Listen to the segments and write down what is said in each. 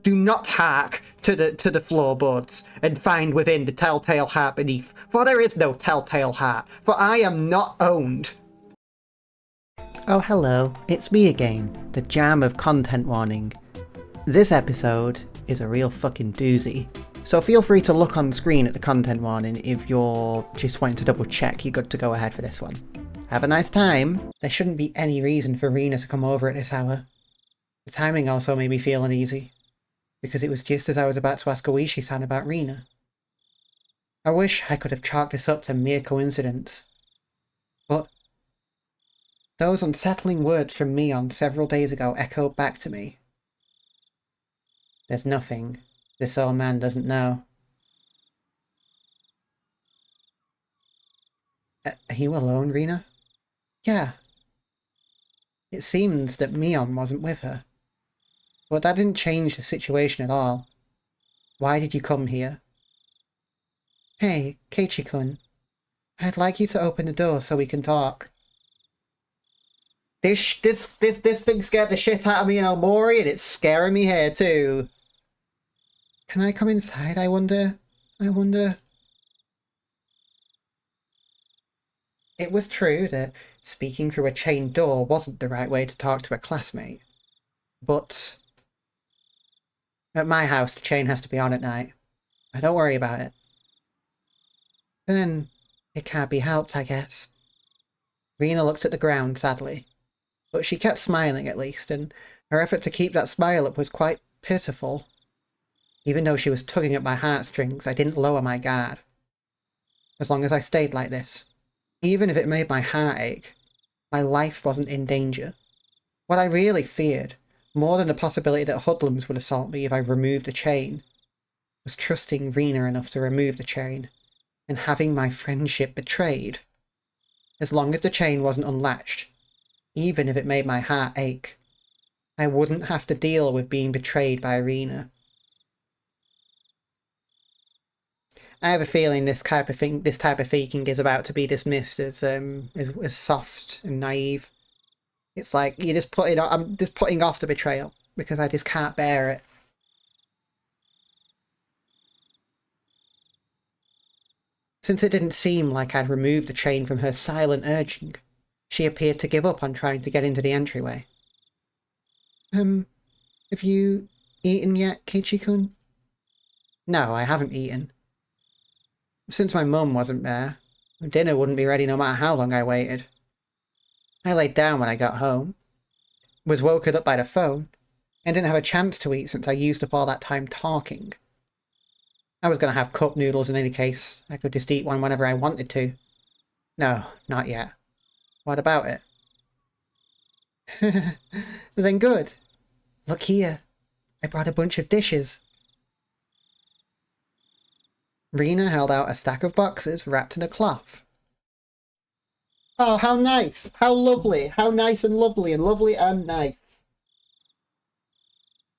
Do not hark to the floorboards and find within the telltale heart beneath, for there is no telltale heart, for I am not owned. Oh hello, it's me again, the jam of content warning. This episode is a real fucking doozy, so feel free to look on screen at the content warning if you're just wanting to double check you're good to go ahead for this one. Have a nice time. There shouldn't be any reason for Rena to come over at this hour. The timing also made me feel uneasy, because it was just as I was about to ask Oishi-san about Rena. I wish I could have chalked this up to mere coincidence, but those unsettling words from Mion several days ago echoed back to me. There's nothing this old man doesn't know. Are you alone, Rena? Yeah. It seems that Mion wasn't with her. But that didn't change the situation at all. Why did you come here? Hey, Keiichi-kun. I'd like you to open the door so we can talk. This thing scared the shit out of me in Omori, and it's scaring me here too. Can I come inside, I wonder? It was true that speaking through a chained door wasn't the right way to talk to a classmate. But at my house, the chain has to be on at night. Don't worry about it. Then it can't be helped, I guess. Rena looked at the ground sadly, but she kept smiling at least, and her effort to keep that smile up was quite pitiful. Even though she was tugging at my heartstrings, I didn't lower my guard. As long as I stayed like this, even if it made my heart ache, my life wasn't in danger. What I really feared, more than the possibility that hoodlums would assault me if I removed the chain, was trusting Rena enough to remove the chain, and having my friendship betrayed. As long as the chain wasn't unlatched, even if it made my heart ache, I wouldn't have to deal with being betrayed by Rena. I have a feeling this type of thinking is about to be dismissed as soft and naive. It's like I'm just putting off the betrayal because I just can't bear it. Since it didn't seem like I'd removed the chain from her silent urging, she appeared to give up on trying to get into the entryway. Have you eaten yet, Keiichi-kun? No, I haven't eaten. Since my mum wasn't there, dinner wouldn't be ready no matter how long I waited. I laid down when I got home, was woken up by the phone, and didn't have a chance to eat since I used up all that time talking. I was going to have cup noodles in any case. I could just eat one whenever I wanted to. No, not yet. What about it? Then good. Look here. I brought a bunch of dishes. Rena held out a stack of boxes wrapped in a cloth. Oh, how nice! How lovely! How nice and lovely and nice!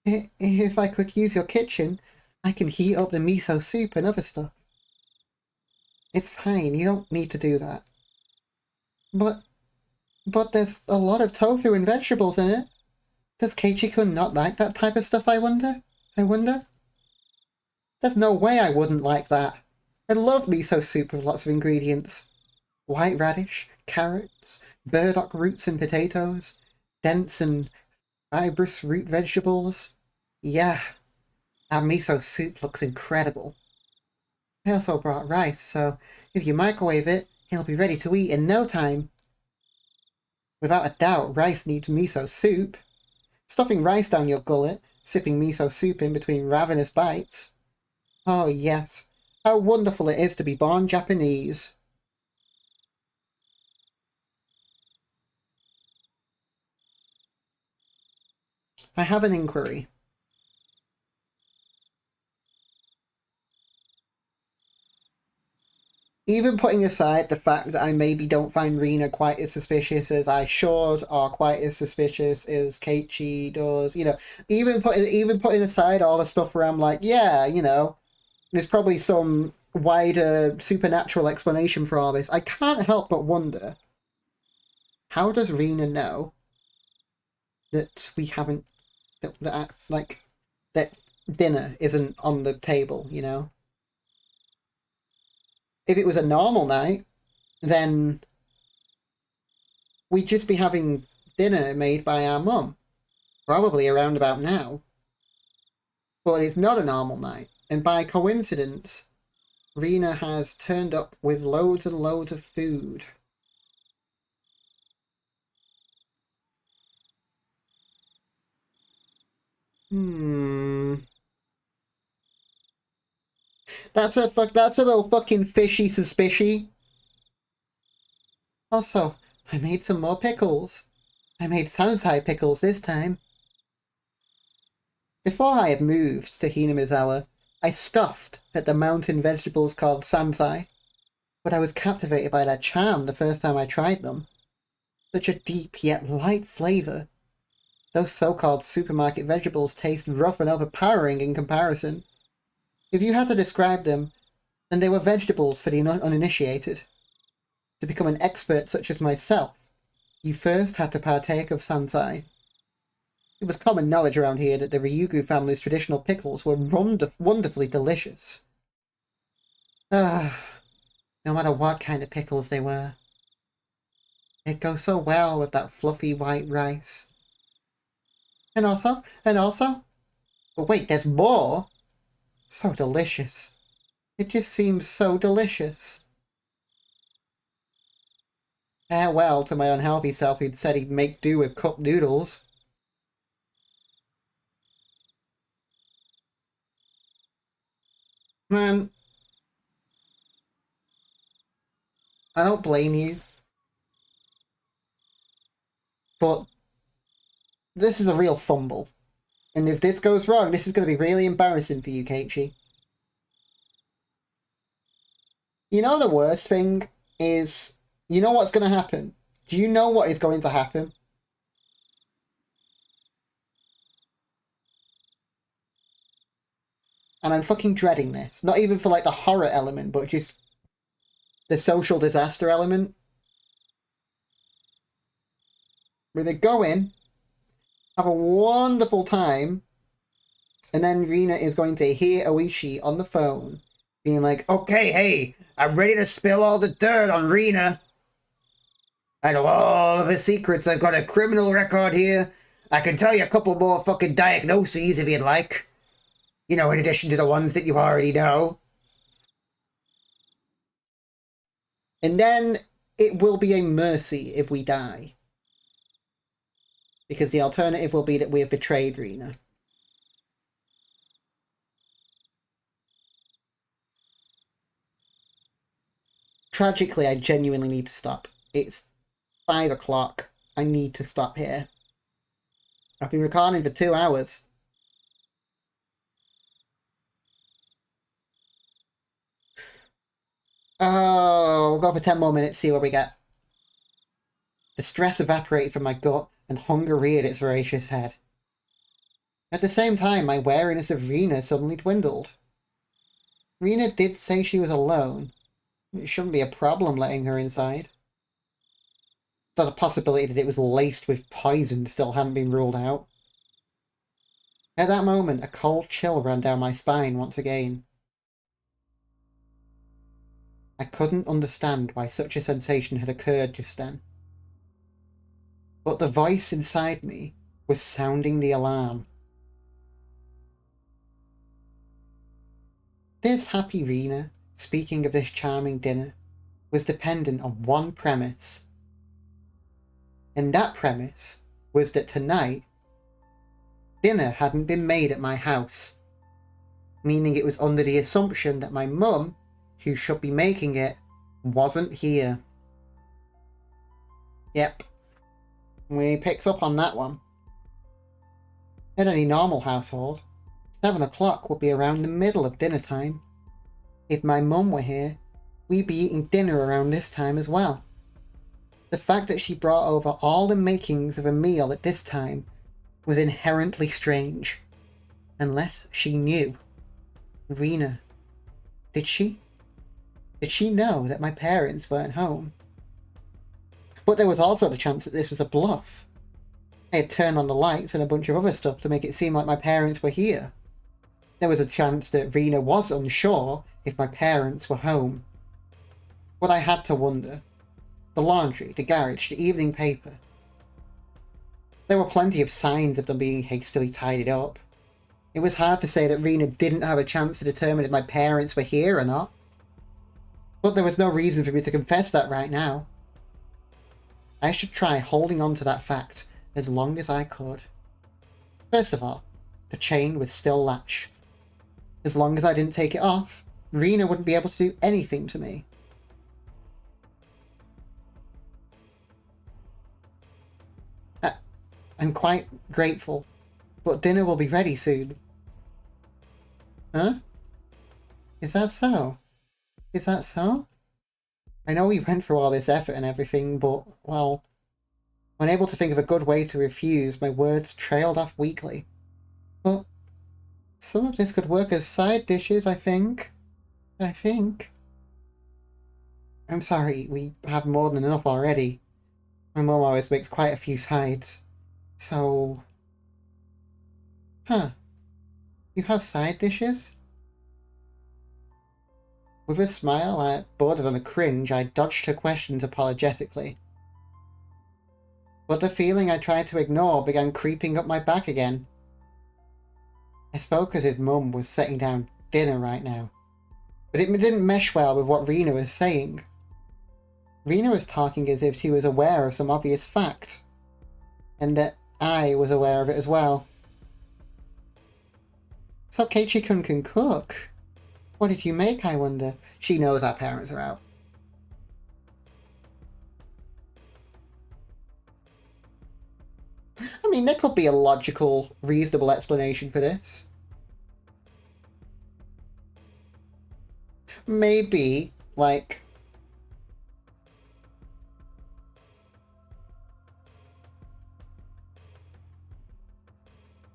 If I could use your kitchen, I can heat up the miso soup and other stuff. It's fine, you don't need to do that. But there's a lot of tofu and vegetables in it. Does Keiichi-kun not like that type of stuff, I wonder? There's no way I wouldn't like that. I love miso soup with lots of ingredients. White radish, carrots, burdock roots and potatoes, dense and fibrous root vegetables. Yeah, our miso soup looks incredible. I also brought rice, so if you microwave it, it'll be ready to eat in no time. Without a doubt, rice needs miso soup. Stuffing rice down your gullet, sipping miso soup in between ravenous bites. Oh yes, how wonderful it is to be born Japanese. I have an inquiry. Even putting aside the fact that I maybe don't find Rena quite as suspicious as I should, or quite as suspicious as Keiichi does, even putting aside all the stuff where I'm like, yeah, there's probably some wider supernatural explanation for all this. I can't help but wonder, how does Rena know that we haven't, that dinner isn't on the table, you know? If it was a normal night, then we'd just be having dinner made by our mum, probably around about now. But it's not a normal night, and by coincidence, Rena has turned up with loads and loads of food. That's a little fucking fishy suspicion. Also, I made some more pickles. I made sansai pickles this time. Before I had moved to Hinamizawa, I scoffed at the mountain vegetables called sansai, but I was captivated by their charm the first time I tried them. Such a deep yet light flavour. Those so-called supermarket vegetables taste rough and overpowering in comparison. If you had to describe them, then they were vegetables for the uninitiated. To become an expert such as myself, you first had to partake of sansai. It was common knowledge around here that the Ryugu family's traditional pickles were wonderfully delicious. No matter what kind of pickles they were. It goes so well with that fluffy white rice. And also, but wait, there's more! So delicious. It just seems so delicious. Farewell to my unhealthy self who'd said he'd make do with cup noodles. Man, I don't blame you. But this is a real fumble. And if this goes wrong, this is going to be really embarrassing for you, Keiichi. You know the worst thing is, you know what's going to happen? Do you know what is going to happen? And I'm fucking dreading this. Not even for like the horror element, but just the social disaster element. Where they go in, have a wonderful time, and then Rina is going to hear Oishi on the phone being like, okay, hey, I'm ready to spill all the dirt on Rina. I know all of the secrets. I've got a criminal record here. I can tell you a couple more fucking diagnoses if you'd like. You know, in addition to the ones that you already know. And then it will be a mercy if we die. Because the alternative will be that we have betrayed Rina. Tragically, I genuinely need to stop. It's 5 o'clock. I need to stop here. I've been recording for 2 hours. Oh, we'll go for 10 more minutes, see what we get. The stress evaporated from my gut, and hunger reared its voracious head. At the same time, my wariness of Rina suddenly dwindled. Rina did say she was alone. It shouldn't be a problem letting her inside. Though the possibility that it was laced with poison still hadn't been ruled out. At that moment, a cold chill ran down my spine once again. I couldn't understand why such a sensation had occurred just then. But the voice inside me was sounding the alarm. This happy Rina, speaking of this charming dinner, was dependent on one premise. And that premise was that tonight, dinner hadn't been made at my house. Meaning it was under the assumption that my mum, who should be making it, wasn't here. Yep. We picked up on that one. In any normal household, 7 o'clock would be around the middle of dinner time. If my mum were here, we'd be eating dinner around this time as well. The fact that she brought over all the makings of a meal at this time was inherently strange. Unless she knew. Rina. Did she? Did she know that my parents weren't home? But there was also the chance that this was a bluff. I had turned on the lights and a bunch of other stuff to make it seem like my parents were here. There was a chance that Rena was unsure if my parents were home. But I had to wonder. The laundry, the garage, the evening paper. There were plenty of signs of them being hastily tidied up. It was hard to say that Rena didn't have a chance to determine if my parents were here or not. But there was no reason for me to confess that right now. I should try holding on to that fact as long as I could. First of all, the chain was still latched. As long as I didn't take it off, Rena wouldn't be able to do anything to me. I'm quite grateful, but dinner will be ready soon. Huh? Is that so? Is that so? I know we went through all this effort and everything, but, well, unable to think of a good way to refuse, my words trailed off weakly. But some of this could work as side dishes, I think. I'm sorry, we have more than enough already. My mum always makes quite a few sides. So... Huh. You have side dishes? With a smile that bordered on a cringe, I dodged her questions apologetically. But the feeling I tried to ignore began creeping up my back again. I spoke as if Mum was setting down dinner right now. But it didn't mesh well with what Rena was saying. Rena was talking as if she was aware of some obvious fact. And that I was aware of it as well. So Keiichi-kun can cook. What did you make, I wonder? She knows our parents are out. I mean, there could be a logical, reasonable explanation for this. Maybe, like...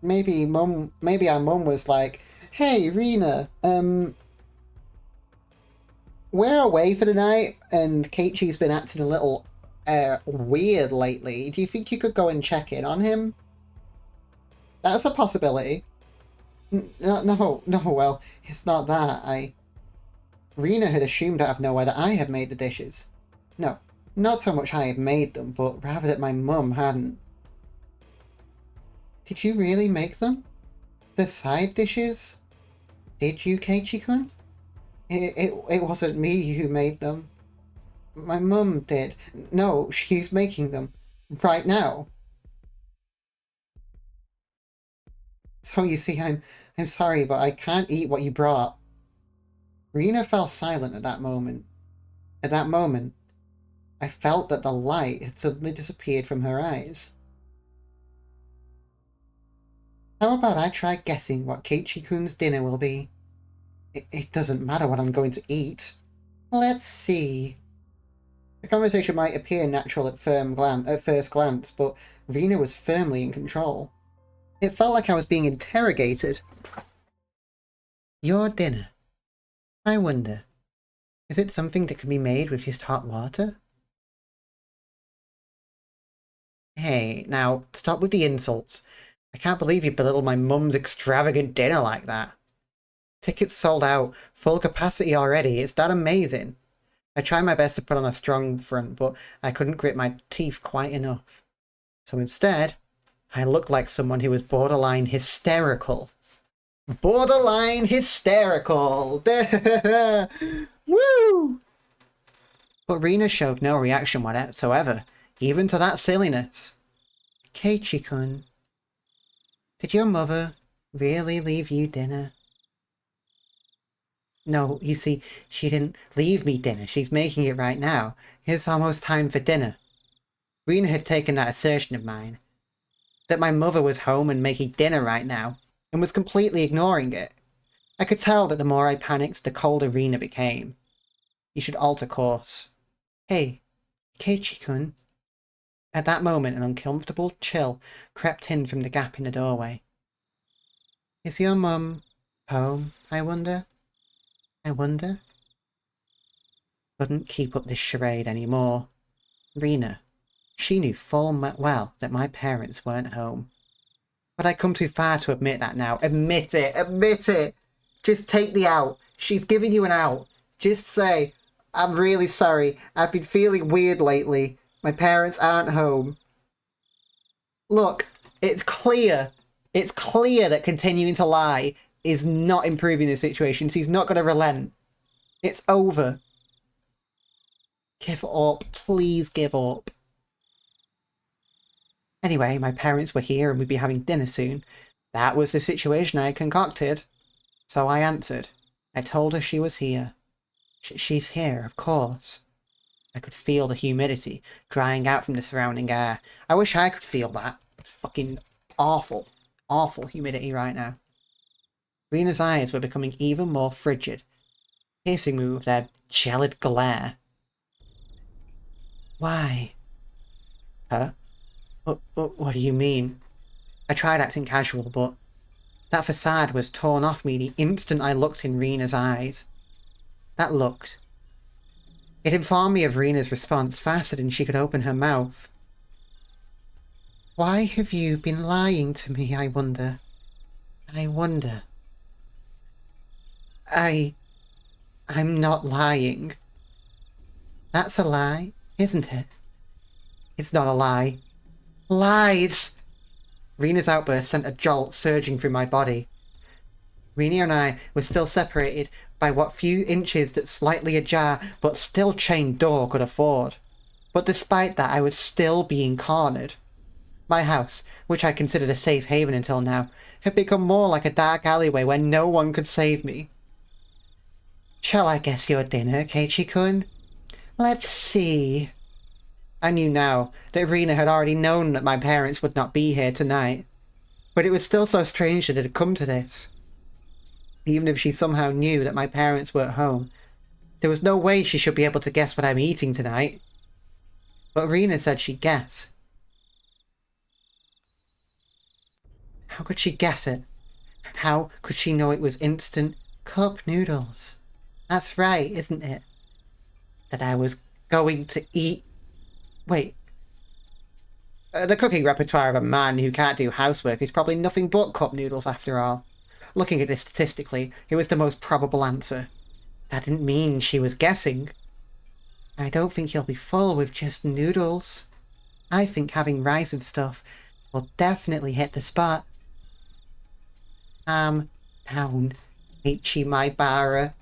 Maybe our mum was like, hey, Rena, we're away for the night, and Keiichi's been acting a little, weird lately. Do you think you could go and check in on him? That's a possibility. No, well, it's not that. Rena had assumed out of nowhere that I had made the dishes. No, not so much I had made them, but rather that my mum hadn't. Did you really make them? The side dishes? Did you, Keiichi-kun? It wasn't me who made them. My mum did. No, she's making them. Right now. So you see, I'm sorry, but I can't eat what you brought. Rena fell silent at that moment. At that moment, I felt that the light had suddenly disappeared from her eyes. How about I try guessing what Keiichi-kun's dinner will be? It doesn't matter what I'm going to eat. Let's see. The conversation might appear natural at first glance, but Rena was firmly in control. It felt like I was being interrogated. Your dinner. I wonder, is it something that can be made with just hot water? Hey, now, stop with the insults. I can't believe you belittled my mum's extravagant dinner like that. Tickets sold out, full capacity already, it's that amazing. I tried my best to put on a strong front, but I couldn't grit my teeth quite enough. So instead, I looked like someone who was borderline hysterical. Borderline hysterical! Woo! But Rena showed no reaction whatsoever, even to that silliness. Keiichi-kun, did your mother really leave you dinner? No, you see, she didn't leave me dinner. She's making it right now. It's almost time for dinner. Rena had taken that assertion of mine, that my mother was home and making dinner right now, and was completely ignoring it. I could tell that the more I panicked, the colder Rena became. You should alter course. Hey, Keiichi-kun. At that moment, an uncomfortable chill crept in from the gap in the doorway. Is your mum home, I wonder? Couldn't keep up this charade anymore. Rena, she knew full well that my parents weren't home. But I'd come too far to admit that now. Admit it! Admit it! Just take the out. She's giving you an out. Just say, I'm really sorry. I've been feeling weird lately. My parents aren't home. Look, it's clear. It's clear that continuing to lie is not improving the situation. She's not going to relent. It's over. Give up. Please give up. Anyway, my parents were here and we'd be having dinner soon. That was the situation I had concocted. So I answered. I told her she was here. She's here, of course. I could feel the humidity drying out from the surrounding air. I wish I could feel that. Fucking awful, awful humidity right now. Rena's eyes were becoming even more frigid, piercing me with their gelid glare. Why? Huh? What do you mean? I tried acting casual, but that facade was torn off me the instant I looked in Rena's eyes. That looked. It informed me of Rena's response faster than she could open her mouth. Why have you been lying to me, I wonder? I wonder. I'm not lying. That's a lie, isn't it? It's not a lie. Lies! Rena's outburst sent a jolt surging through my body. Rena and I were still separated by what few inches that slightly ajar but still chained door could afford. But despite that, I was still being cornered. My house, which I considered a safe haven until now, had become more like a dark alleyway where no one could save me. Shall I guess your dinner, Keiichi-kun? Let's see. I knew now that Rena had already known that my parents would not be here tonight. But it was still so strange that it had come to this. Even if she somehow knew that my parents were at home, there was no way she should be able to guess what I'm eating tonight. But Rena said she'd guess. How could she guess it? How could she know it was instant cup noodles? That's right, isn't it? That I was going to eat... Wait. The cooking repertoire of a man who can't do housework is probably nothing but cup noodles after all. Looking at it statistically, it was the most probable answer. That didn't mean she was guessing. I don't think you'll be full with just noodles. I think having rice and stuff will definitely hit the spot. Down, Ichimaibara.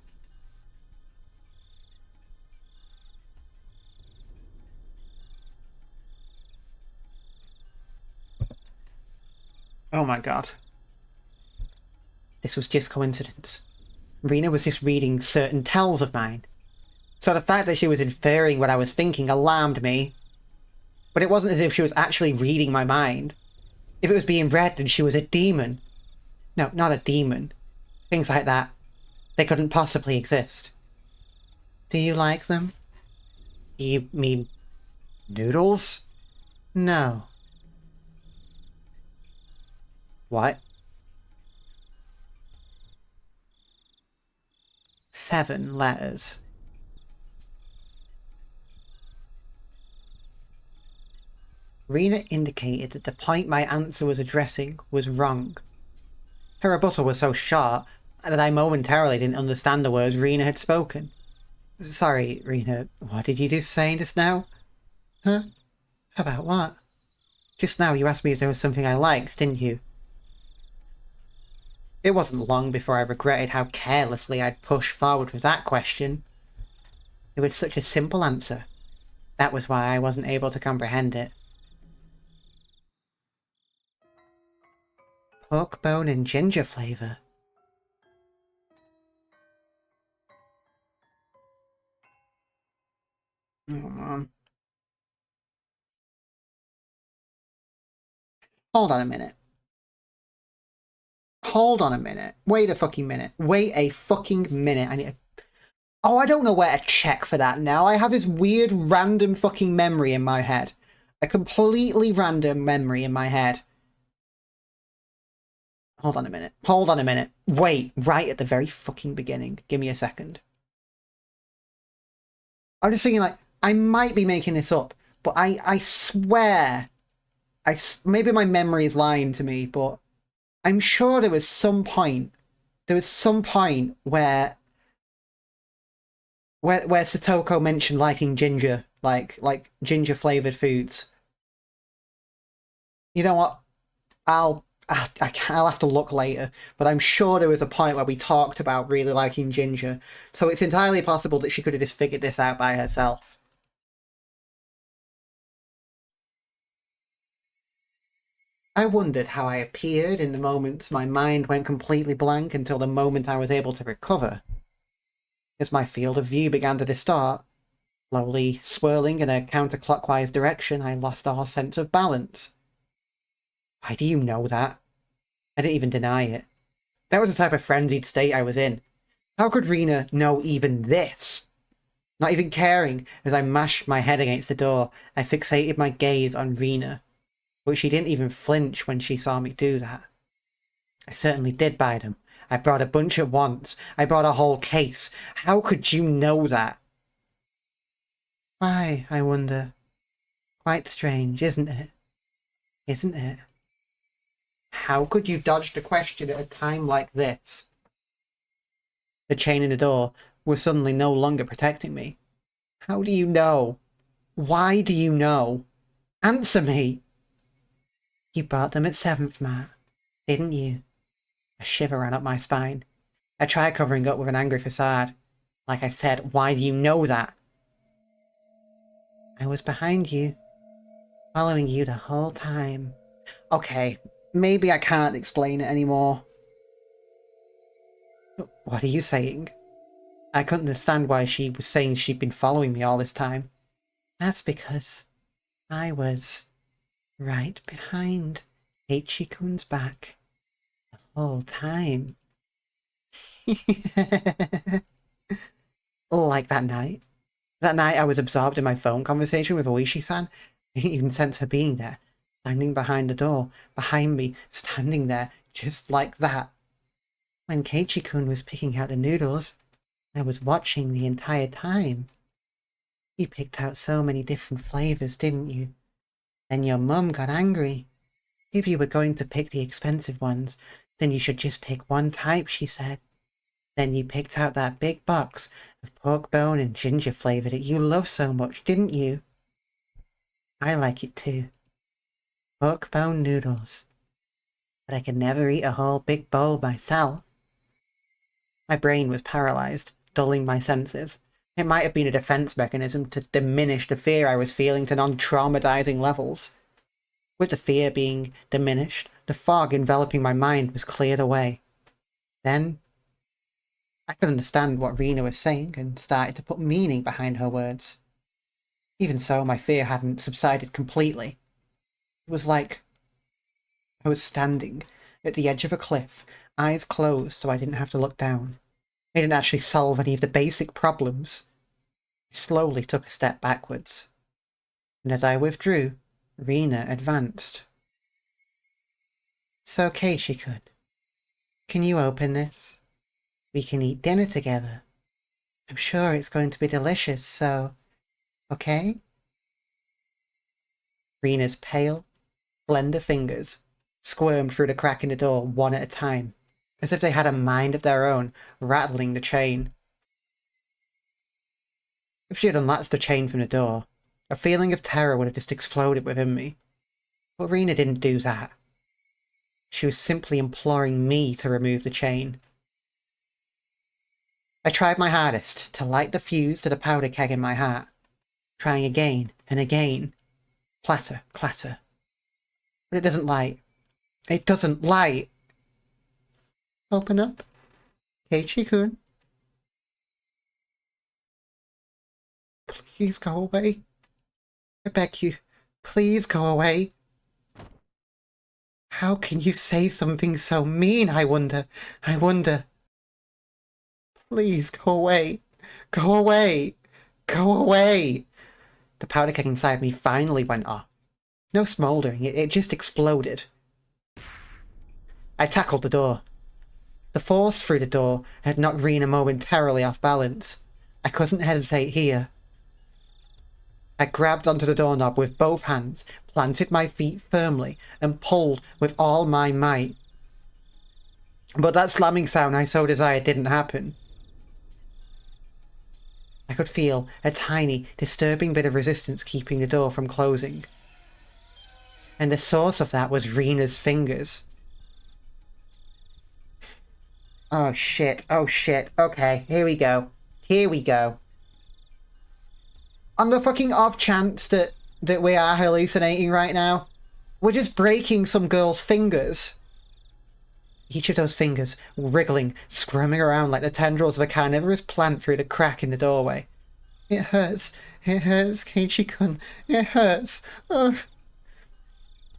Oh my god. This was just coincidence. Rena was just reading certain tells of mine. So the fact that she was inferring what I was thinking alarmed me. But it wasn't as if she was actually reading my mind. If it was being read, then she was a demon. No, not a demon. Things like that. They couldn't possibly exist. Do you like them? You mean... noodles? No. What? 7 letters. Rena indicated that the point my answer was addressing was wrong. Her rebuttal was so short that I momentarily didn't understand the words Rena had spoken. Sorry, Rena, what did you just say just now? Huh? About what? Just now you asked me if there was something I liked, didn't you? It wasn't long before I regretted how carelessly I'd pushed forward with that question. It was such a simple answer. That was why I wasn't able to comprehend it. Pork bone and ginger flavour. Oh man. Hold on a minute. Hold on a minute. Wait a fucking minute. Wait a fucking minute. I need to... Oh, I don't know where to check for that now. I have this weird random fucking memory in my head. A completely random memory in my head. Hold on a minute. Hold on a minute. Wait, right at the very fucking beginning. Give me a second. I'm just thinking, like, I might be making this up, but I swear, maybe my memory is lying to me, but I'm sure there was some point there was some point where Satoko mentioned liking ginger, like ginger flavored foods. You know what? I'll have to look later, but I'm sure there was a point where we talked about really liking ginger, so it's entirely possible that she could have just figured this out by herself. I wondered how I appeared in the moments my mind went completely blank until the moment I was able to recover. As my field of view began to distort, slowly swirling in a counterclockwise direction, I lost all sense of balance. Why do you know that? I didn't even deny it. That was the type of frenzied state I was in. How could Rena know even this? Not even caring, as I mashed my head against the door, I fixated my gaze on Rena, but she didn't even flinch when she saw me do that. I certainly did buy them. I brought a bunch at once. I brought a whole case. How could you know that? Why, I wonder. Quite strange, isn't it? Isn't it? How could you dodge the question at a time like this? The chain in the door was suddenly no longer protecting me. How do you know? Why do you know? Answer me! You bought them at 7th, Matt, didn't you? A shiver ran up my spine. I tried covering up with an angry facade. Like I said, why do you know that? I was behind you, following you the whole time. Okay, maybe I can't explain it anymore. What are you saying? I couldn't understand why she was saying she'd been following me all this time. That's because I was right behind Eiichi-kun's back the whole time. Like that night. That night I was absorbed in my phone conversation with Oishi-san. I didn't even sense her being there. Standing behind the door, behind me, standing there, just like that. When Keiichi-kun was picking out the noodles, I was watching the entire time. You picked out so many different flavors, didn't you? Then your mum got angry. If you were going to pick the expensive ones, then you should just pick one type, she said. Then you picked out that big box of pork bone and ginger flavor that you love so much, didn't you? I like it too. Pork bone noodles. But I could never eat a whole big bowl myself. My brain was paralyzed, dulling my senses. It might have been a defense mechanism to diminish the fear I was feeling to non-traumatizing levels. With the fear being diminished, the fog enveloping my mind was cleared away. Then, I could understand what Rena was saying and started to put meaning behind her words. Even so, my fear hadn't subsided completely. It was like I was standing at the edge of a cliff, eyes closed so I didn't have to look down. I didn't actually solve any of the basic problems. I slowly took a step backwards. And as I withdrew, Rena advanced. It's okay, she could. Can you open this? We can eat dinner together. I'm sure it's going to be delicious, so... Okay? Rena's pale, slender fingers squirmed through the crack in the door one at a time, as if they had a mind of their own, rattling the chain. If she had unlatched the chain from the door, a feeling of terror would have just exploded within me. But Rena didn't do that. She was simply imploring me to remove the chain. I tried my hardest to light the fuse to the powder keg in my heart, trying again and again. Clatter, clatter. But it doesn't light. It doesn't light! Open up. Keiichi-kun. Please go away. I beg you. Please go away. How can you say something so mean, I wonder? I wonder. Please go away. Go away. Go away. The powder keg inside me finally went off. No smouldering, it just exploded. I tackled the door. The force through the door had knocked Rena momentarily off balance. I couldn't hesitate here. I grabbed onto the doorknob with both hands, planted my feet firmly, and pulled with all my might. But that slamming sound I so desired didn't happen. I could feel a tiny, disturbing bit of resistance keeping the door from closing. And the source of that was Rena's fingers. Oh shit, oh shit, okay, here we go. Here we go. On the fucking off chance that we are hallucinating right now, we're just breaking some girl's fingers. Each of those fingers wriggling, squirming around like the tendrils of a carnivorous plant through the crack in the doorway. It hurts, Keiichi-kun, it hurts. Ugh.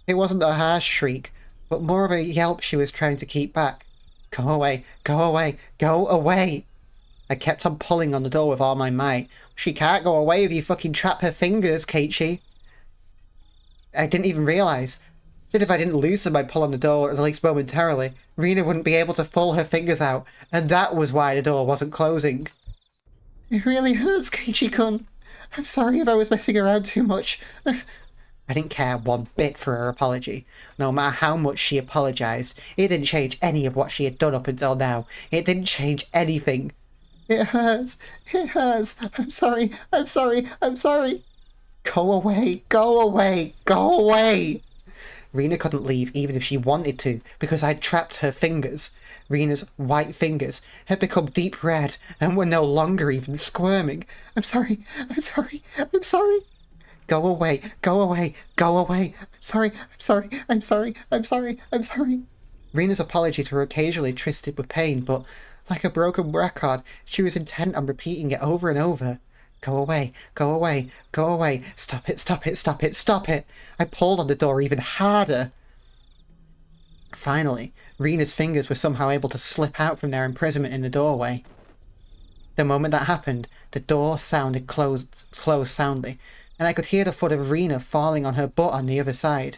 It wasn't a harsh shriek, but more of a yelp she was trying to keep back. Go away, go away, go away! I kept on pulling on the door with all my might. She can't go away if you fucking trap her fingers, Keiichi. I didn't even realise that if I didn't loosen my pull on the door, at least momentarily, Rina wouldn't be able to pull her fingers out, and that was why the door wasn't closing. It really hurts, Keiichi-kun. I'm sorry if I was messing around too much. I didn't care one bit for her apology. No matter how much she apologised, it didn't change any of what she had done up until now. It didn't change anything. It hurts. It hurts. I'm sorry. I'm sorry. I'm sorry. Go away. Go away. Go away. Rina couldn't leave even if she wanted to, because I'd trapped her fingers. Rina's white fingers had become deep red and were no longer even squirming. I'm sorry. I'm sorry. I'm sorry. Go away. Go away. Go away. I'm sorry. I'm sorry. I'm sorry. I'm sorry. I'm sorry. Rina's apologies were occasionally twisted with pain, but like a broken record, she was intent on repeating it over and over. Go away, go away, go away, stop it, stop it, stop it, stop it! I pulled on the door even harder. Finally, Rina's fingers were somehow able to slip out from their imprisonment in the doorway. The moment that happened, the door sounded closed soundly, and I could hear the foot of Rina falling on her butt on the other side.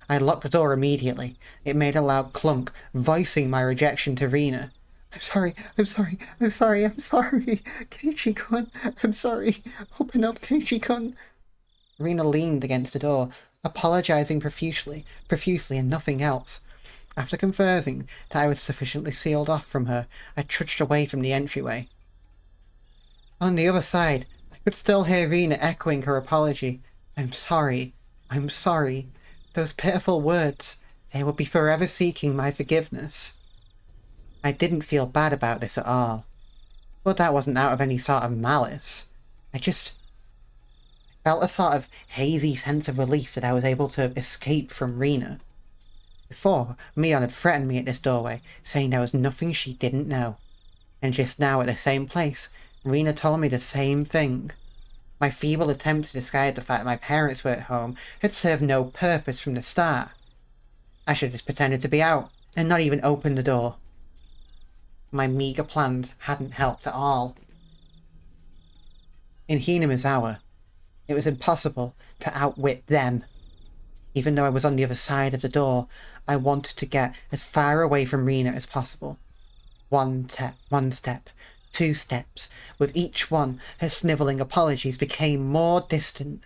I locked the door immediately. It made a loud clunk, voicing my rejection to Rina. I'm sorry, I'm sorry, I'm sorry, I'm sorry. Keiichi-kun, I'm sorry. Open up, Keiichi-kun. Rina leaned against the door, apologising profusely and nothing else. After confirming that I was sufficiently sealed off from her, I trudged away from the entryway. On the other side, I could still hear Rina echoing her apology. I'm sorry, I'm sorry. Those pitiful words, they would be forever seeking my forgiveness. I didn't feel bad about this at all. But that wasn't out of any sort of malice. I just felt a sort of hazy sense of relief that I was able to escape from Rina. Before, Mion had threatened me at this doorway, saying there was nothing she didn't know. And just now at the same place, Rina told me the same thing. My feeble attempt to disguise the fact that my parents were at home had served no purpose from the start. I should have just pretended to be out, and not even opened the door. My meagre plans hadn't helped at all. In Hinamizawa, it was impossible to outwit them. Even though I was on the other side of the door, I wanted to get as far away from Rina as possible. One step, 2 steps. With each one, her snivelling apologies became more distant.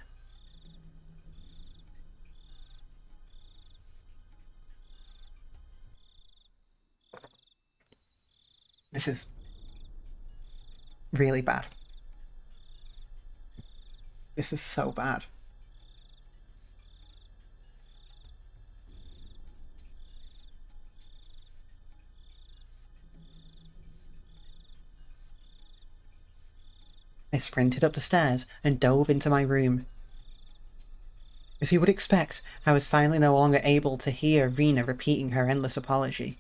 This is really bad. This is so bad. I sprinted up the stairs and dove into my room. As you would expect, I was finally no longer able to hear Rina repeating her endless apology.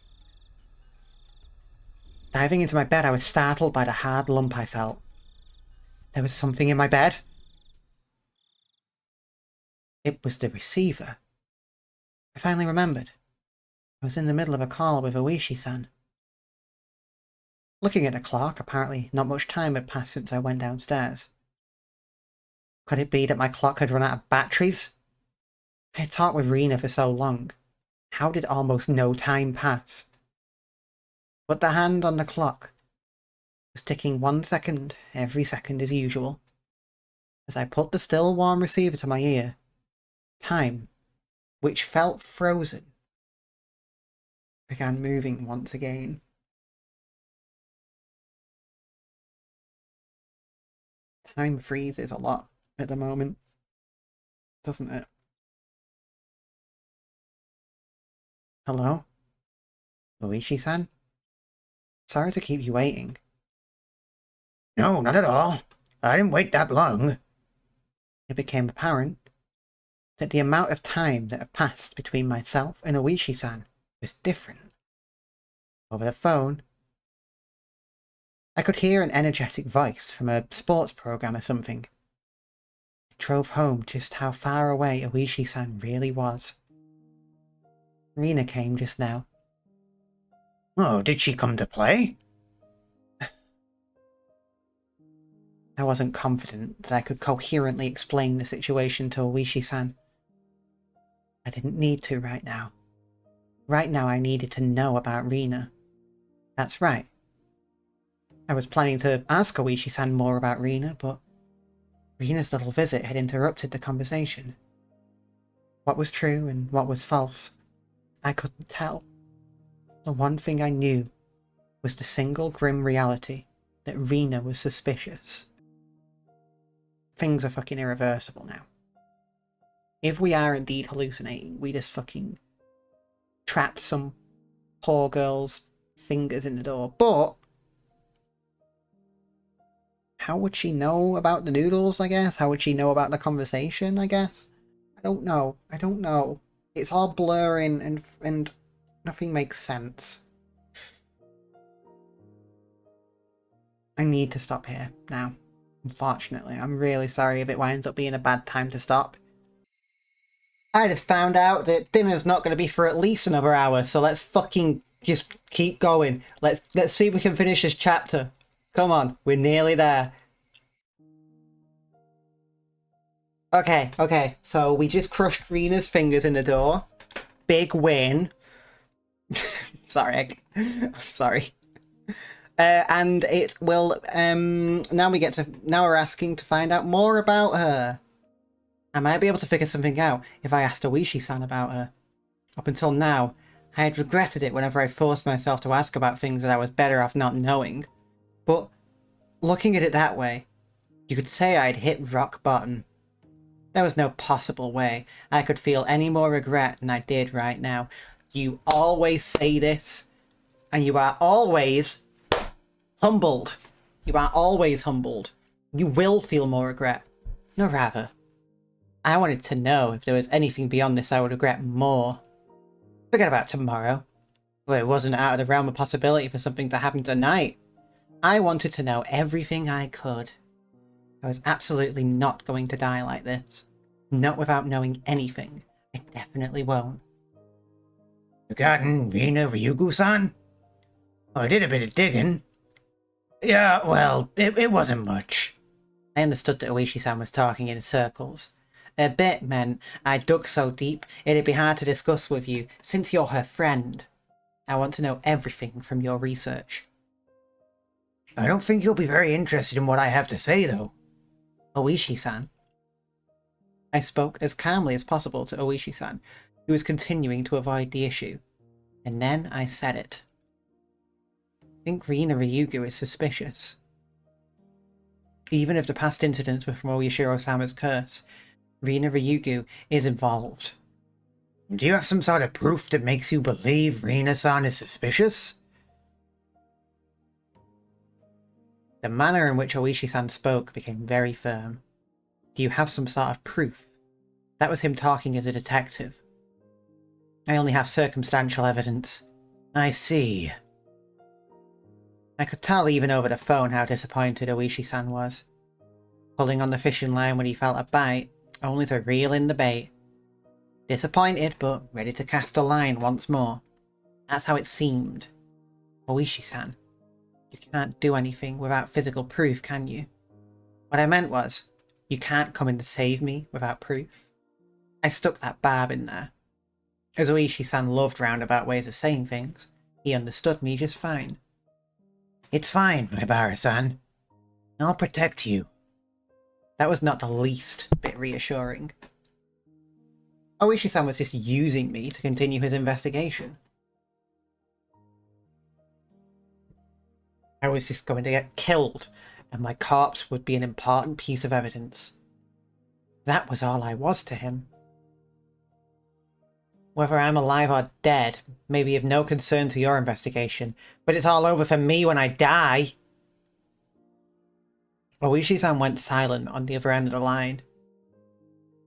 Diving into my bed, I was startled by the hard lump I felt. There was something in my bed. It was the receiver. I finally remembered. I was in the middle of a call with Oishi-san. Looking at the clock, apparently not much time had passed since I went downstairs. Could it be that my clock had run out of batteries? I had talked with Rina for so long. How did almost no time pass? But the hand on the clock was ticking 1 second every second as usual. As I put the still warm receiver to my ear, time, which felt frozen, began moving once again. Time freezes a lot at the moment, doesn't it? Hello? Luigi-san? Sorry to keep you waiting. No, not at all. I didn't wait that long. It became apparent that the amount of time that had passed between myself and Oishi-san was different. Over the phone, I could hear an energetic voice from a sports program or something. It drove home just how far away Oishi-san really was. Rina came just now. Oh, did she come to play? I wasn't confident that I could coherently explain the situation to Oishi-san. I didn't need to right now. Right now I needed to know about Rina. That's right. I was planning to ask Oishi-san more about Rina, but Rina's little visit had interrupted the conversation. What was true and what was false, I couldn't tell. The one thing I knew was the single grim reality that Rina was suspicious. Things are fucking irreversible now. If we are indeed hallucinating, we just fucking trapped some poor girl's fingers in the door. But how would she know about the noodles, I guess? How would she know about the conversation, I guess? I don't know. It's all blurring and nothing makes sense. I need to stop here now. Unfortunately, I'm really sorry if it winds up being a bad time to stop. I just found out that dinner's not going to be for at least another hour, so let's fucking just keep going. Let's see if we can finish this chapter. Come on, we're nearly there. Okay, so we just crushed Rina's fingers in the door. Big win. Sorry, I'm sorry. And it will, now we're asking to find out more about her. I might be able to figure something out if I asked Oishi-san about her. Up until now, I had regretted it whenever I forced myself to ask about things that I was better off not knowing. But, looking at it that way, you could say I'd hit rock bottom. There was no possible way I could feel any more regret than I did right now. You always say this, and you are always humbled. You are always humbled. You will feel more regret. No, rather. I wanted to know if there was anything beyond this I would regret more. Forget about tomorrow. Well, it wasn't out of the realm of possibility for something to happen tonight. I wanted to know everything I could. I was absolutely not going to die like this. Not without knowing anything. I definitely won't. You gotten Rina Ryugu-san? I did a bit of digging. Yeah, well, it wasn't much. I understood that Oishi-san was talking in circles. A bit meant I dug so deep it'd be hard to discuss with you, since you're her friend. I want to know everything from your research. I don't think you'll be very interested in what I have to say, though. Oishi-san. I spoke as calmly as possible to Oishi-san, who was continuing to avoid the issue. And then I said it. I think Rina Ryugu is suspicious. Even if the past incidents were from Oyashiro-sama's curse, Rina Ryugu is involved. Do you have some sort of proof that makes you believe Rina-san is suspicious? The manner in which Oishi-san spoke became very firm. Do you have some sort of proof? That was him talking as a detective. I only have circumstantial evidence. I see. I could tell even over the phone how disappointed Oishi-san was. Pulling on the fishing line when he felt a bite, only to reel in the bait. Disappointed, but ready to cast a line once more. That's how it seemed. Oishi-san, you can't do anything without physical proof, can you? What I meant was, you can't come in to save me without proof. I stuck that barb in there. As Oishi-san loved roundabout ways of saying things, he understood me just fine. It's fine, Maibara-san. I'll protect you. That was not the least bit reassuring. Oishi-san was just using me to continue his investigation. I was just going to get killed, and my corpse would be an important piece of evidence. That was all I was to him. Whether I'm alive or dead may be of no concern to your investigation, but it's all over for me when I die. Oishi-san went silent on the other end of the line.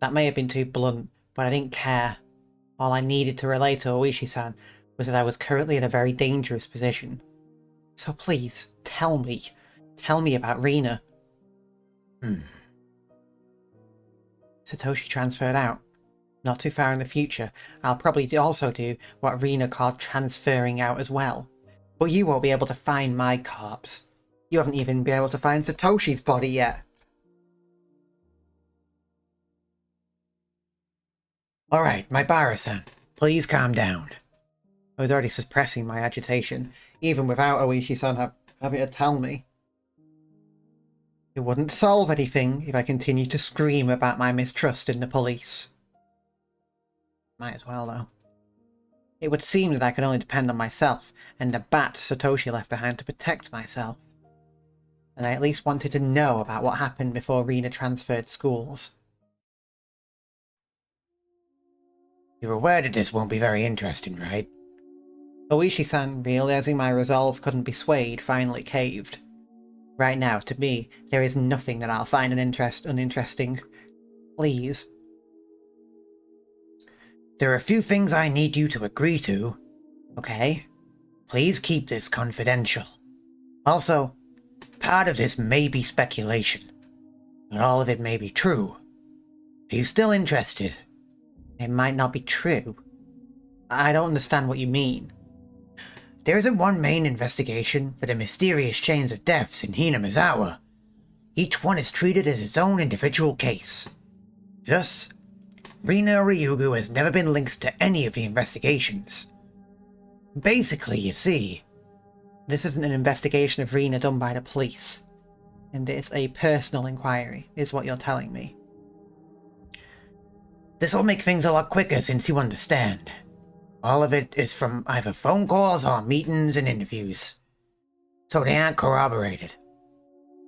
That may have been too blunt, but I didn't care. All I needed to relay to Oishi-san was that I was currently in a very dangerous position. So please, tell me. Tell me about Rina. Satoshi transferred out. Not too far in the future, I'll probably also do what Rina called transferring out as well. But you won't be able to find my corpse. You haven't even been able to find Satoshi's body yet. Alright, my Bara-san, please calm down. I was already suppressing my agitation, even without Oishi-san having to tell me. It wouldn't solve anything if I continued to scream about my mistrust in the police. Might as well, though. It would seem that I could only depend on myself, and the bat Satoshi left behind to protect myself. And I at least wanted to know about what happened before Rina transferred schools. You're aware that this won't be very interesting, right? Oishi-san, realizing my resolve couldn't be swayed, finally caved. Right now, to me, there is nothing that I'll find uninteresting. Please. There are a few things I need you to agree to, okay? Please keep this confidential. Also, part of this may be speculation, but all of it may be true. Are you still interested? It might not be true. I don't understand what you mean. There isn't one main investigation for the mysterious chains of deaths in Hinamizawa. Each one is treated as its own individual case. Thus, Rina Ryugu has never been linked to any of the investigations. Basically, you see, this isn't an investigation of Rina done by the police, and it's a personal inquiry, is what you're telling me. This'll make things a lot quicker since you understand. All of it is from either phone calls or meetings and interviews, so they aren't corroborated.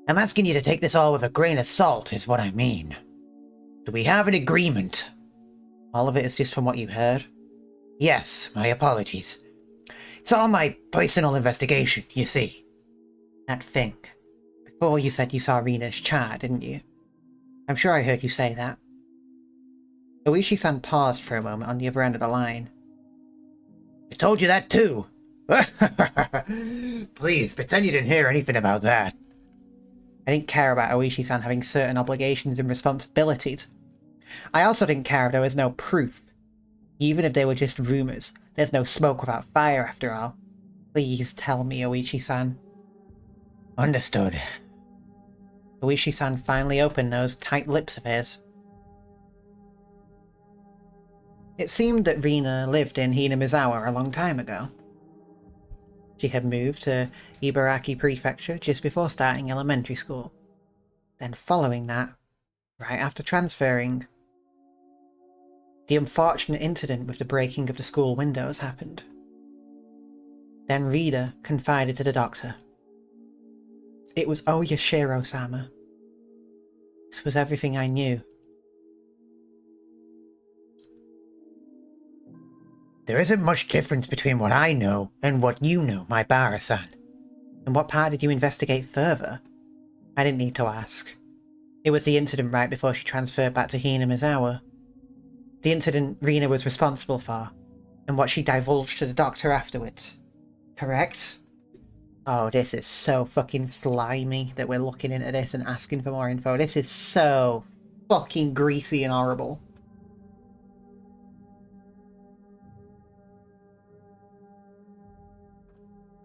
I'm asking you to take this all with a grain of salt, is what I mean. Do we have an agreement? All of it is just from what you heard? Yes, my apologies. It's all my personal investigation, you see. That thing. Before you said you saw Rina's chart, didn't you? I'm sure I heard you say that. Oishi-san paused for a moment on the other end of the line. I told you that too. Please, pretend you didn't hear anything about that. I didn't care about Oishi-san having certain obligations and responsibilities. I also didn't care if there was no proof. Even if they were just rumours, there's no smoke without fire after all. Please tell me, Oishi-san. Understood. Oishi-san finally opened those tight lips of his. It seemed that Rina lived in Hinamizawa a long time ago. She had moved to Ibaraki Prefecture just before starting elementary school. Then following that, right after transferring, the unfortunate incident with the breaking of the school windows happened. Then Rina confided to the doctor. It was Oyashiro-sama. This was everything I knew. There isn't much difference between what I know and what you know, my Bara-san. And what part did you investigate further? I didn't need to ask. It was the incident right before she transferred back to Hinamizawa. The incident Rina was responsible for, and what she divulged to the doctor afterwards. Correct? Oh, this is so fucking slimy that we're looking into this and asking for more info. This is so fucking greasy and horrible.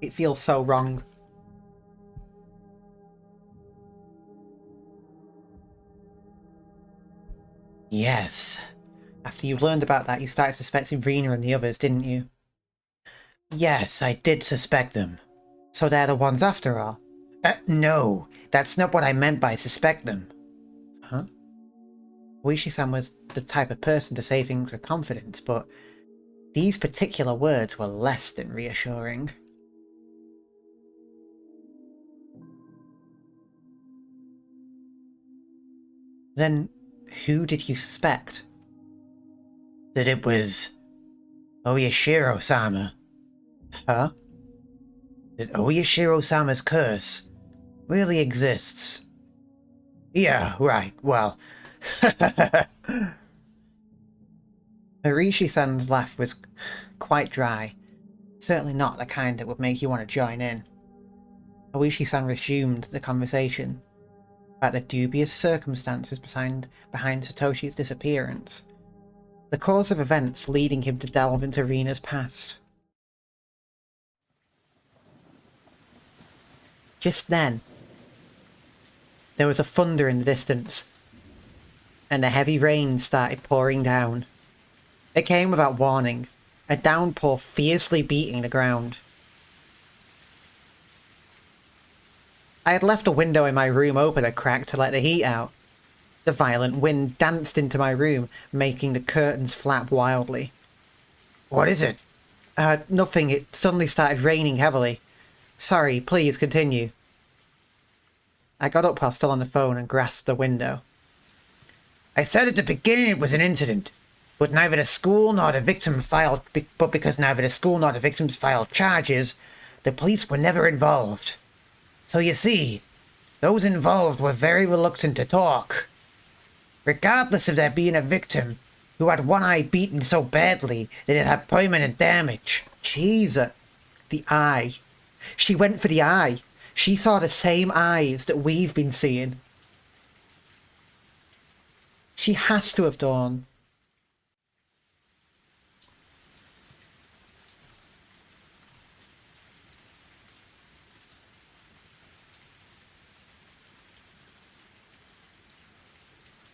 It feels so wrong. Yes. After you learned about that, you started suspecting Rina and the others, didn't you? Yes, I did suspect them. So they're the ones after all? No. That's not what I meant by suspect them. Huh? Oishi-san was the type of person to say things with confidence, but these particular words were less than reassuring. Then who did you suspect? That it was Oyashiro-sama. Huh? That Oyashiro-sama's curse really exists. Yeah, right, well... Higurashi-san's laugh was quite dry. Certainly not the kind that would make you want to join in. Higurashi-san resumed the conversation about the dubious circumstances behind Satoshi's disappearance, the course of events leading him to delve into Rina's past. Just then, there was a thunder in the distance, and the heavy rain started pouring down. It came without warning, a downpour fiercely beating the ground. I had left a window in my room open a crack to let the heat out. The violent wind danced into my room, making the curtains flap wildly. What is it? Nothing. It suddenly started raining heavily. Sorry, please continue. I got up while still on the phone and grasped the window. I said at the beginning it was an incident, but neither the school nor the victim filed... But because neither the school nor the victims filed charges, the police were never involved. So you see, those involved were very reluctant to talk. Regardless of there being a victim who had one eye beaten so badly that it had permanent damage. Jesus. The eye. She went for the eye. She saw the same eyes that we've been seeing. She has to have done.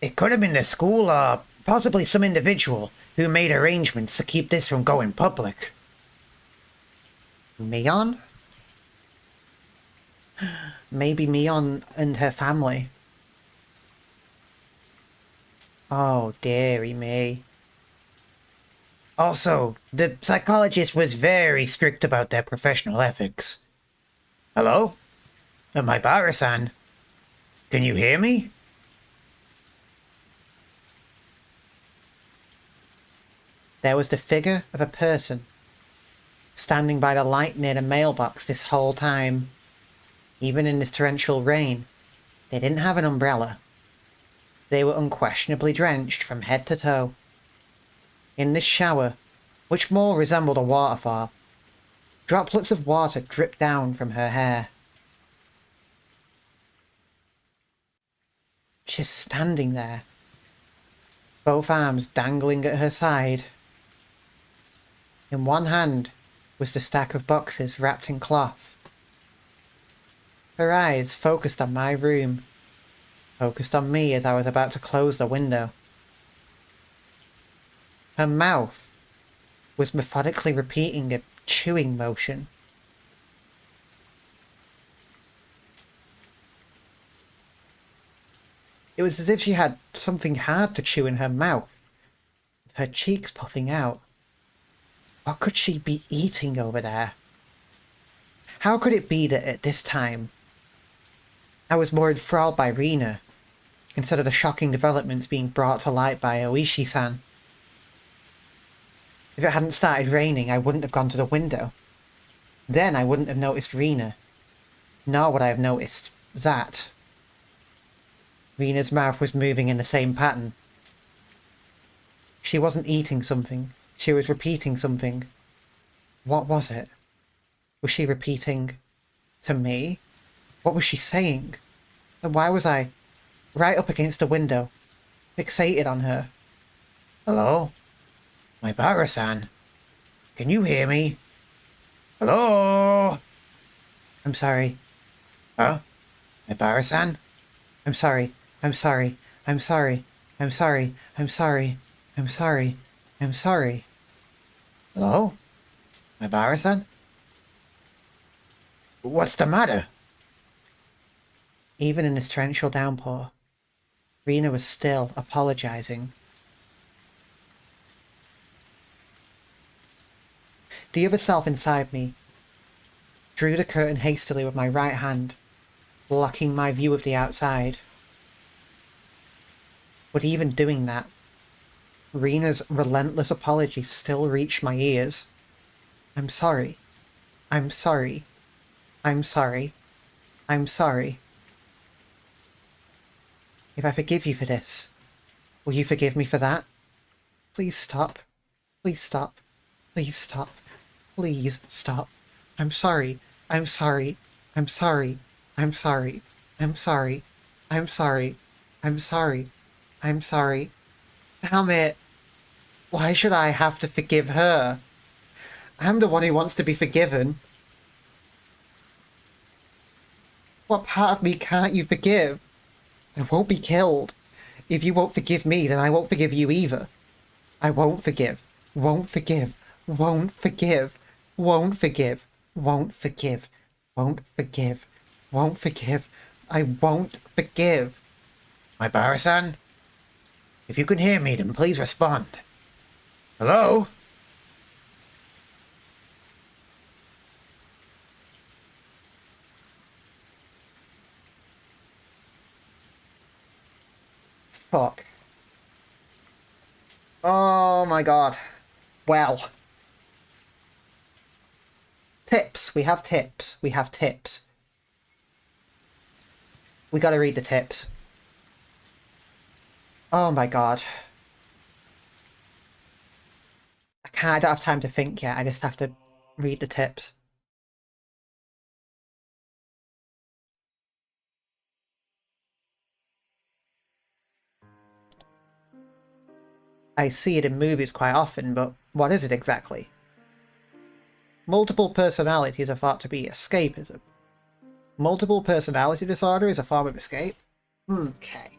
It could have been the school or possibly some individual who made arrangements to keep this from going public. Mion? Maybe Mion and her family. Oh, dearie me. Also, the psychologist was very strict about their professional ethics. Hello? My Bara-san. Can you hear me? There was the figure of a person standing by the light near the mailbox this whole time. Even in this torrential rain, they didn't have an umbrella. They were unquestionably drenched from head to toe. In this shower, which more resembled a waterfall, droplets of water dripped down from her hair. Just standing there, both arms dangling at her side. In one hand was the stack of boxes wrapped in cloth. Her eyes focused on my room, focused on me as I was about to close the window. Her mouth was methodically repeating a chewing motion. It was as if she had something hard to chew in her mouth, with her cheeks puffing out. What could she be eating over there? How could it be that at this time I was more enthralled by Rina instead of the shocking developments being brought to light by Oishi-san? If it hadn't started raining, I wouldn't have gone to the window. Then I wouldn't have noticed Rina, nor would I have noticed that. Rina's mouth was moving in the same pattern. She wasn't eating something. She was repeating something. What was it? Was she repeating to me? What was she saying? And why was I right up against the window, fixated on her? Hello? My Bara-san. Can you hear me? Hello? I'm sorry. Huh? My Bara-san? I'm sorry. I'm sorry. I'm sorry. I'm sorry. I'm sorry. I'm sorry. I'm sorry. Hello? My Bara-san? What's the matter? Even in this torrential downpour, Rina was still apologizing. The other self inside me drew the curtain hastily with my right hand, blocking my view of the outside. But even doing that, Rena's relentless apologies still reach my ears. I'm sorry. I'm sorry. I'm sorry. I'm sorry. If I forgive you for this, will you forgive me for that? Please stop. Please stop. Please stop. Please stop. I'm sorry. I'm sorry. I'm sorry. I'm sorry. I'm sorry. I'm sorry. I'm sorry. I'm sorry. Damn it. Why should I have to forgive her? I'm the one who wants to be forgiven. What part of me can't you forgive? I won't be killed. If you won't forgive me, then I won't forgive you either. I won't forgive. Won't forgive. Won't forgive. Won't forgive. Won't forgive. Won't forgive. Won't forgive. I won't forgive. My Barasan? If you can hear me, then please respond. Hello? Fuck. Oh my god. Well. Tips. We have tips. We have tips. We gotta read the tips. Oh my god. I don't have time to think yet. I just have to read the tips. I see it in movies quite often, but what is it exactly? Multiple personalities are thought to be escapism. Multiple personality disorder is a form of escape? Okay.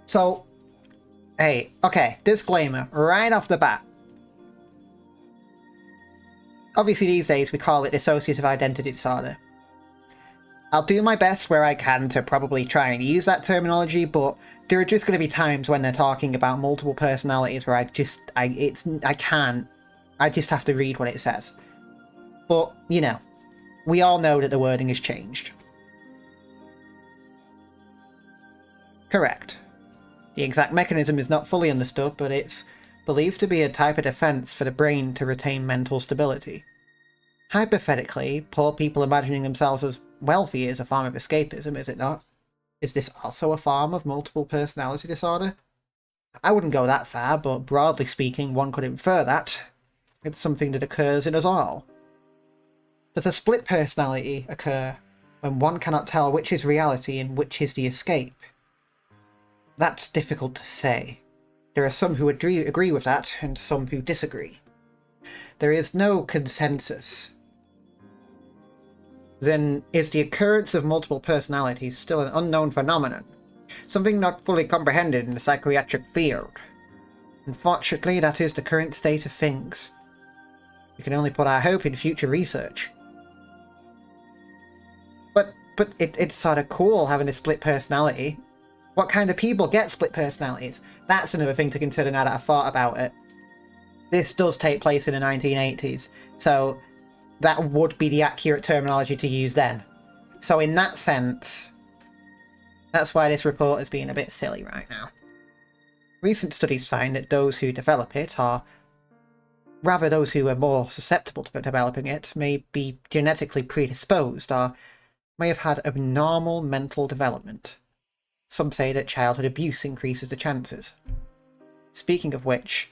So, hey, okay, disclaimer, right off the bat. Obviously these days we call it dissociative identity disorder. I'll do my best where I can to probably try and use that terminology, but there are just going to be times when they're talking about multiple personalities where I just have to read what it says. But, you know, we all know that the wording has changed. Correct. The exact mechanism is not fully understood, but it's believed to be a type of defense for the brain to retain mental stability. Hypothetically, poor people imagining themselves as wealthy is a form of escapism, is it not? Is this also a form of multiple personality disorder? I wouldn't go that far, but broadly speaking, one could infer that. It's something that occurs in us all. Does a split personality occur when one cannot tell which is reality and which is the escape? That's difficult to say. There are some who agree with that, and some who disagree. There is no consensus. Then, is the occurrence of multiple personalities still an unknown phenomenon? Something not fully comprehended in the psychiatric field? Unfortunately, that is the current state of things. We can only put our hope in future research. But it's sort of cool having a split personality. What kind of people get split personalities? That's another thing to consider now that I've thought about it. This does take place in the 1980s, so that would be the accurate terminology to use then. So in that sense, that's why this report is being a bit silly right now. Recent studies find that those who develop it, or rather those who are more susceptible to developing it, may be genetically predisposed or may have had abnormal mental development. Some say that childhood abuse increases the chances. Speaking of which,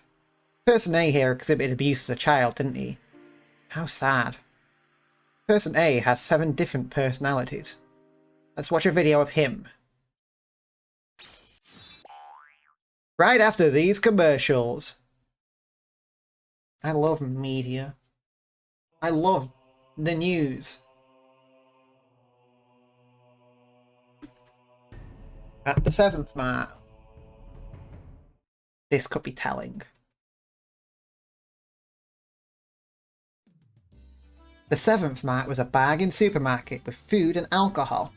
Person A here exhibited abuse as a child, didn't he? How sad. Person A has 7 different personalities. Let's watch a video of him. Right after these commercials. I love media. I love the news. At the 7th mark. This could be telling. The 7th mark was a bargain supermarket with food and alcohol.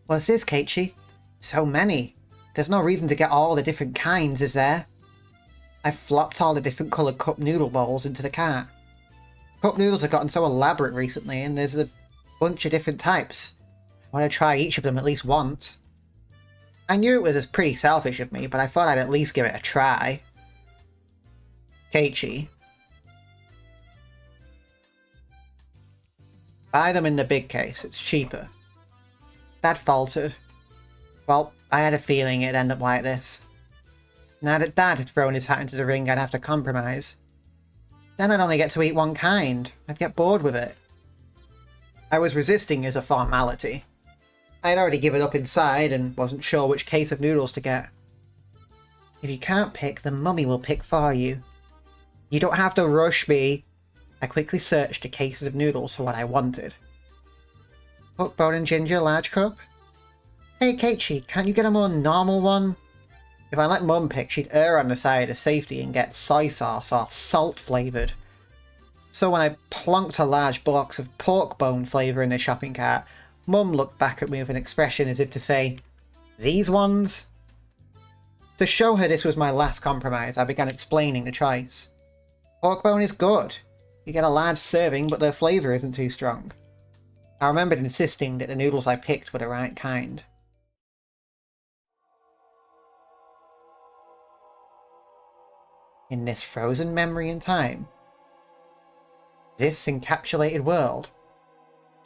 What's this, Keiichi? So many. There's no reason to get all the different kinds, is there? I've flopped all the different coloured cup noodle bowls into the cart. Cup noodles have gotten so elaborate recently, and there's a bunch of different types. I want to try each of them at least once. I knew it was pretty selfish of me, but I thought I'd at least give it a try. Keiichi. Buy them in the big case, it's cheaper. Dad faltered. Well, I had a feeling it'd end up like this. Now that Dad had thrown his hat into the ring, I'd have to compromise. Then I'd only get to eat one kind. I'd get bored with it. I was resisting as a formality. I had already given up inside and wasn't sure which case of noodles to get. If you can't pick, then Mummy will pick for you. You don't have to rush me. I quickly searched the cases of noodles for what I wanted. Pork bone and ginger, large cup? Hey Keiichi, can't you get a more normal one? If I let Mum pick, she'd err on the side of safety and get soy sauce or salt flavoured. So when I plonked a large box of pork bone flavour in the shopping cart, Mum looked back at me with an expression as if to say, "These ones?" To show her this was my last compromise, I began explaining the choice. Pork bone is good. You get a large serving, but the flavour isn't too strong. I remembered insisting that the noodles I picked were the right kind. In this frozen memory in time, this encapsulated world,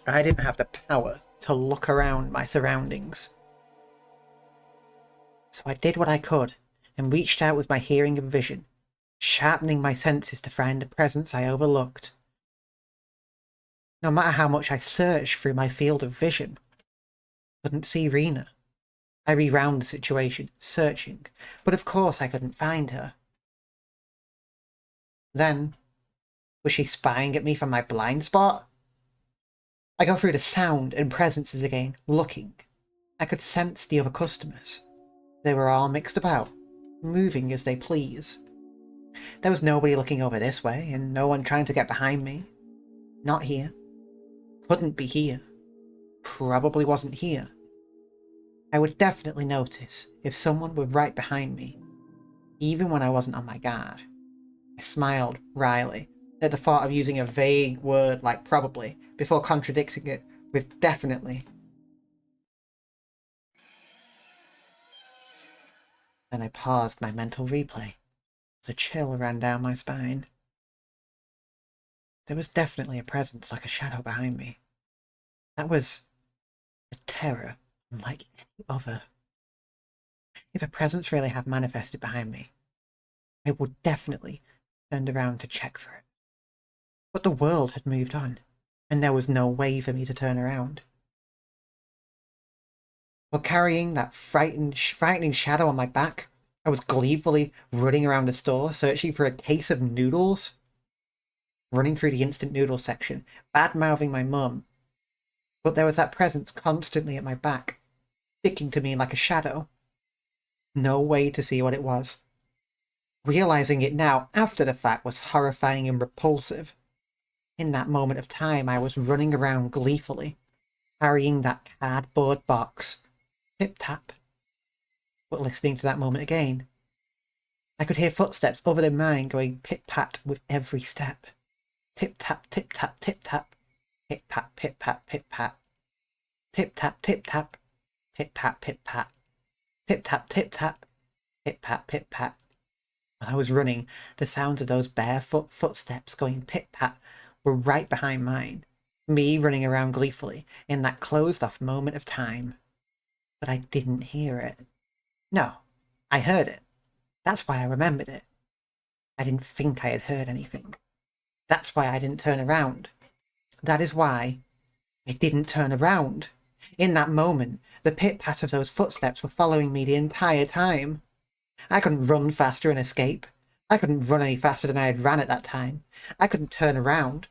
I didn't have the power to look around my surroundings. So I did what I could and reached out with my hearing and vision, sharpening my senses to find the presence I overlooked. No matter how much I searched through my field of vision, I couldn't see Rena. I rewound the situation, searching, but of course I couldn't find her. Then, was she spying at me from my blind spot? I go through the sound and presences again, looking. I could sense the other customers. They were all mixed about, moving as they please. There was nobody looking over this way, and no one trying to get behind me. Not here. Couldn't be here. Probably wasn't here. I would definitely notice if someone were right behind me, even when I wasn't on my guard. I smiled wryly at the thought of using a vague word like probably before contradicting it with definitely. Then I paused my mental replay as a chill ran down my spine. There was definitely a presence like a shadow behind me. That was a terror unlike any other. If a presence really had manifested behind me, I would definitely turned around to check for it. But the world had moved on, and there was no way for me to turn around. While carrying that frightening shadow on my back, I was gleefully running around the store, searching for a case of noodles. Running through the instant noodle section, bad-mouthing my mum. But there was that presence constantly at my back, sticking to me like a shadow. No way to see what it was. Realizing it now after the fact was horrifying and repulsive. In that moment of time, I was running around gleefully, carrying that cardboard box. Tip-tap. But listening to that moment again, I could hear footsteps other than mine going pit-pat with every step. Tip-tap, tip-tap, tip-tap. Pit-pat, pit-pat, pit-pat. Tip-tap, tip-tap. Pit-pat, pit-pat. Tip-tap, tip-tap. Pit-pat, pit-pat. While I was running, the sounds of those barefoot footsteps going pit-pat were right behind mine. Me running around gleefully in that closed-off moment of time. But I didn't hear it. No, I heard it. That's why I remembered it. I didn't think I had heard anything. That's why I didn't turn around. That is why I didn't turn around. In that moment, the pit-pat of those footsteps were following me the entire time. I couldn't run faster and escape. I couldn't run any faster than I had ran at that time. I couldn't turn around.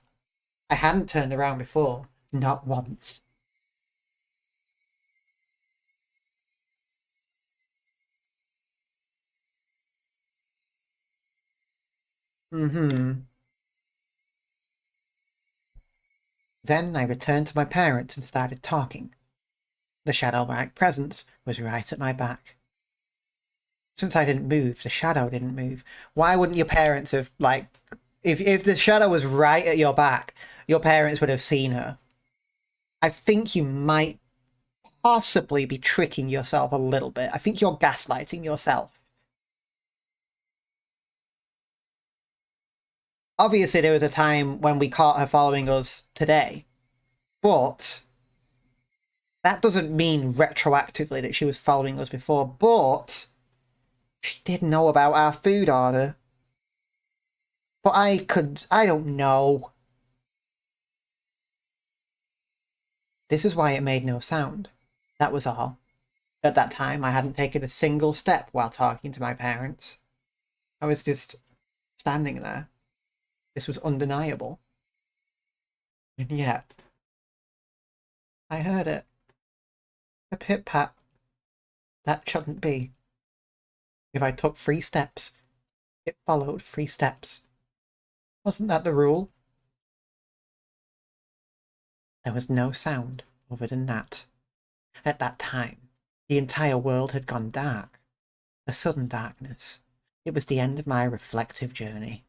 I hadn't turned around before. Not once. Then I returned to my parents and started talking. The shadow-like presence was right at my back. Since I didn't move, the shadow didn't move. Why wouldn't your parents have, like... If the shadow was right at your back, your parents would have seen her. I think you might possibly be tricking yourself a little bit. I think you're gaslighting yourself. Obviously, there was a time when we caught her following us today, but that doesn't mean retroactively that she was following us before, but she did know about our food order. But I don't know. This is why it made no sound. That was all. At that time, I hadn't taken a single step while talking to my parents. I was just standing there. This was undeniable. And yet, I heard it. A pit-pat. That shouldn't be. If I took 3 steps, it followed 3 steps. Wasn't that the rule? There was no sound other than that. At that time, the entire world had gone dark. A sudden darkness. It was the end of my reflective journey.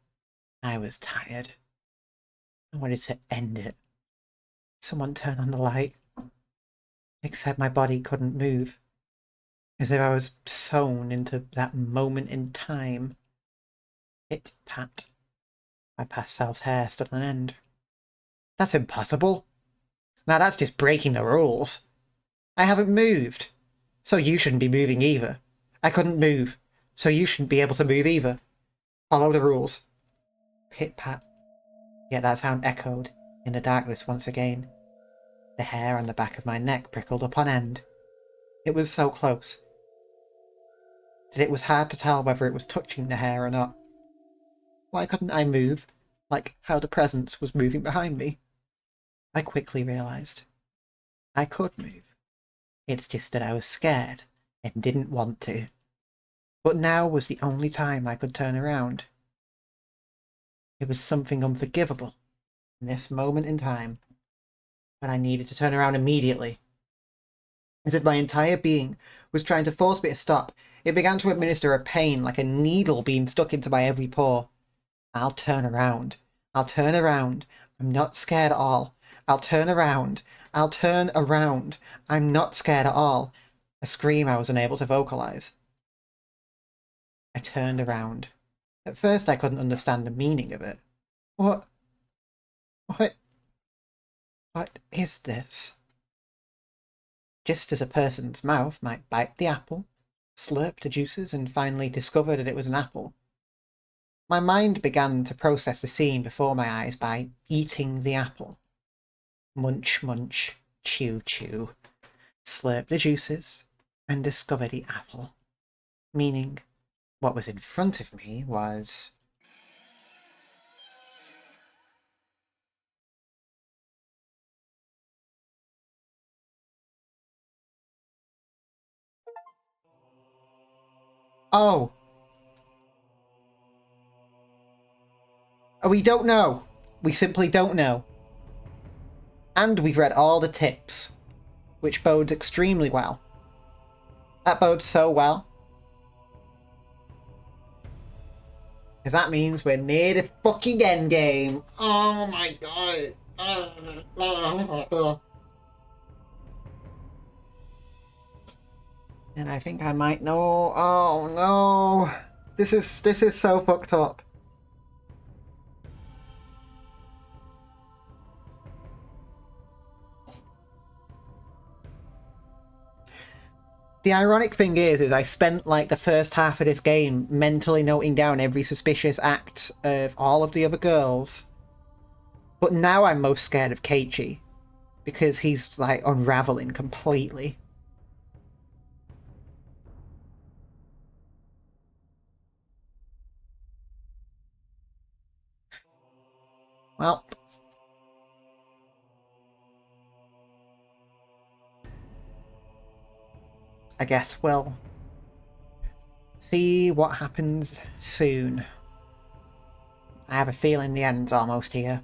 I was tired. I wanted to end it. Someone turn on the light. Except my body couldn't move. As if I was sewn into that moment in time. It pat. My past self's hair stood on end. That's impossible. Now that's just breaking the rules. I haven't moved. So you shouldn't be moving either. I couldn't move. So you shouldn't be able to move either. Follow the rules. Pit-pat. Yet that sound echoed in the darkness once again. The hair on the back of my neck prickled up on end. It was so close that it was hard to tell whether it was touching the hair or not. Why couldn't I move, like how the presence was moving behind me? I quickly realised I could move. It's just that I was scared and didn't want to. But now was the only time I could turn around. It was something unforgivable in this moment in time, but I needed to turn around immediately. As if my entire being was trying to force me to stop, it began to administer a pain like a needle being stuck into my every pore. I'll turn around. I'll turn around. I'm not scared at all. I'll turn around. I'll turn around. I'm not scared at all. A scream I was unable to vocalize. I turned around. At first I couldn't understand the meaning of it. What is this? Just as a person's mouth might bite the apple, slurp the juices, and finally discover that it was an apple, my mind began to process the scene before my eyes by eating the apple. Munch, munch, chew, chew. Slurp the juices, and discover the apple. Meaning, what was in front of me was... Oh! We don't know. We simply don't know. And we've read all the tips, which bodes extremely well. That bodes so well. Because that means we're near the fucking endgame. Oh my god. And I think I might know. Oh no. This is so fucked up. The ironic thing is I spent like the first half of this game mentally noting down every suspicious act of all of the other girls. But now I'm most scared of Keiichi, because he's like unraveling completely. Well, I guess we'll see what happens soon. I have a feeling the end's almost here.